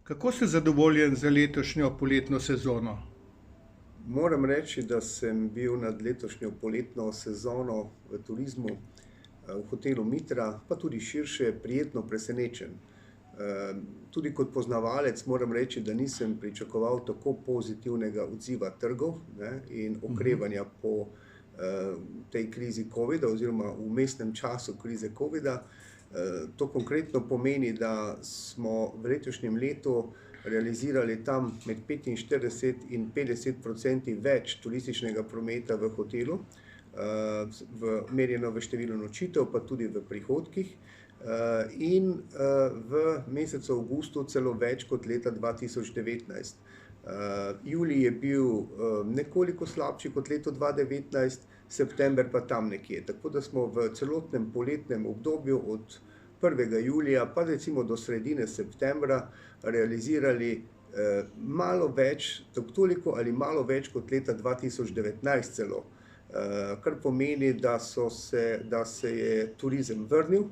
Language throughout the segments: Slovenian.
Kako ste zadovoljen za letošnjo poletno sezono? Moram reči, da sem bil nad letošnjo poletno sezono v turizmu v hotelu Mitra, pa tudi širše, prijetno presenečen. Tudi kot poznavalec moram reči, da nisem pričakoval tako pozitivnega odziva trgov, in okrevanja po tej krizi covida oziroma v vmesnem času krize covida. To konkretno pomeni, da smo v letošnjem letu realizirali tam med 45 in 50% več turističnega prometa v hotelu, merjeno v številu nočitev, pa tudi v prihodkih, in v mesecu avgustu celo več kot leta 2019. Julij je bil nekoliko slabši kot leto 2019, september pa tam nekje. Tako da smo v celotnem poletnem obdobju od 1. julija pa recimo do sredine septembra realizirali malo več, toliko ali malo več kot leta 2019 celo. Kar pomeni, da se je turizem vrnil,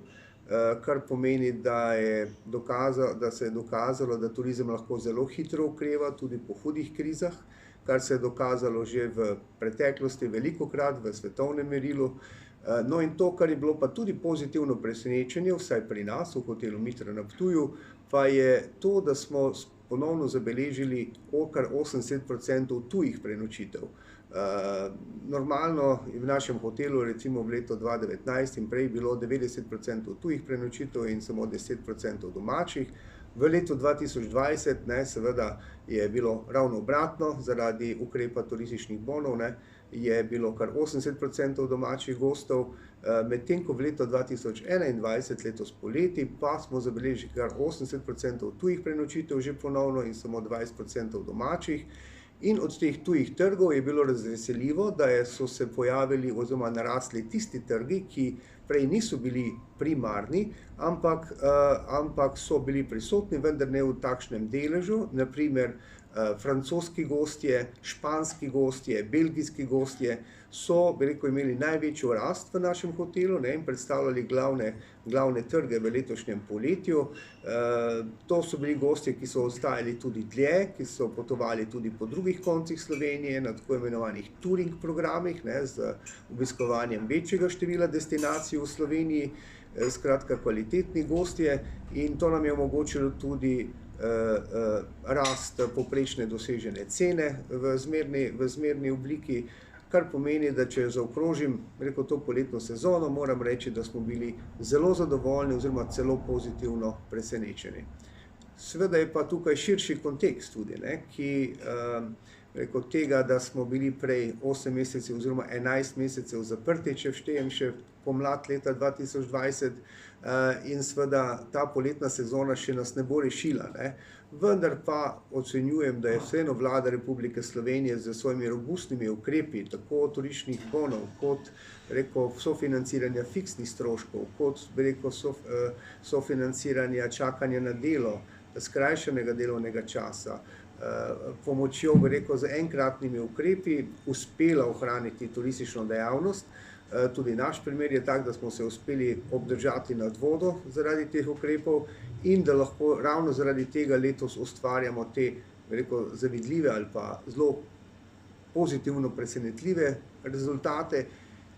kar pomeni, da se je dokazalo, da turizem lahko zelo hitro okreva tudi po hudih krizah, kar se je dokazalo že v preteklosti velikokrat v svetovnem merilu. No, in to, kar je bilo pa tudi pozitivno presenečenje, vsaj pri nas v hotelu Mitra na Ptuju, pa je to, da smo ponovno zabeležili kar 80% tujih prenočitev. Normalno je v našem hotelu recimo v letu 2019 in prej bilo 90% tujih prenočitev in samo 10% domačih. V letu 2020, seveda je bilo ravno obratno, zaradi ukrepa turističnih bonov, je bilo kar 80% domačih gostov, medtem ko v letu 2021, letos poleti, pa smo zabeležili kar 80% tujih prenočitev že ponovno in samo 20% domačih. In od teh tujih trgov je bilo razveseljivo, da so se pojavili oziroma narasli tisti trgi, ki prej niso bili primarni, ampak so bili prisotni, vendar ne v takšnem deležu, na primer francoski gostje, španski gostje, belgijski gostje so, imeli največjo rast v našem hotelu in predstavljali glavne trge v letošnjem poletju. To so bili gostje, ki so ostajali tudi dlje, ki so potovali tudi po drugih koncih Slovenije na tako imenovanih touring programih, z obiskovanjem večjega števila destinacij v Sloveniji, skratka kvalitetni gostje, in to nam je omogočilo tudi rast povprečne dosežene cene v zmerni obliki, kar pomeni, da če zaokrožim to poletno sezono, moram reči, da smo bili zelo zadovoljni oziroma celo pozitivno presenečeni. Seveda je pa tukaj širši kontekst tudi, ki tega, da smo bili prej 8 mesecev oziroma 11 mesecev zaprti, če vštejem še pomlad leta 2020, in seveda ta poletna sezona še nas ne bo rešila, vendar pa ocenjujem, da je vseeno vlada Republike Slovenije s svojimi robustnimi ukrepi, tako turističnih bonov, kot sofinanciranja fiksnih stroškov, kot sofinanciranja čakanja na delo, skrajšanega delovnega časa, pomočjo z enkratnimi ukrepi uspela ohraniti turistično dejavnost. Tudi naš primer je tak, da smo se uspeli obdržati nad vodo zaradi teh ukrepov in da lahko ravno zaradi tega letos ustvarjamo te, zavidljive ali pa zelo pozitivno presenetljive rezultate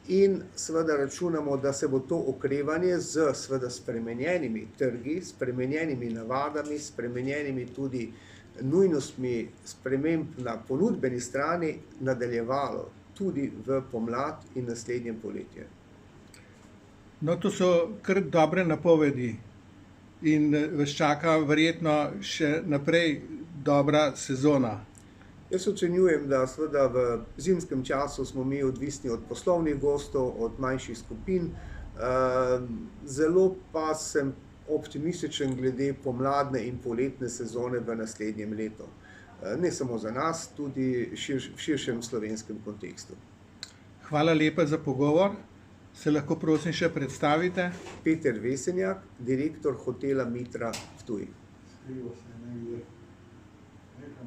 in seveda računamo, da se bo to okrevanje z seveda spremenjenimi trgi, spremenjenimi navadami, spremenjenimi tudi nujnostmi sprememb na ponudbeni strani nadaljevalo tudi v pomlad in naslednje poletje. No, to so kar dobre napovedi in vas čaka verjetno še naprej dobra sezona. Jaz ocenjujem, da seveda v zimskem času smo mi odvisni od poslovnih gostov, od manjših skupin, zelo pa sem optimističen glede pomladne in poletne sezone v naslednjem letu. Ne samo za nas, tudi v širšem slovenskem kontekstu. Hvala lepa za pogovor. Se lahko prosim še predstavite? Peter Vesenjak, direktor hotela Mitra Ptuj.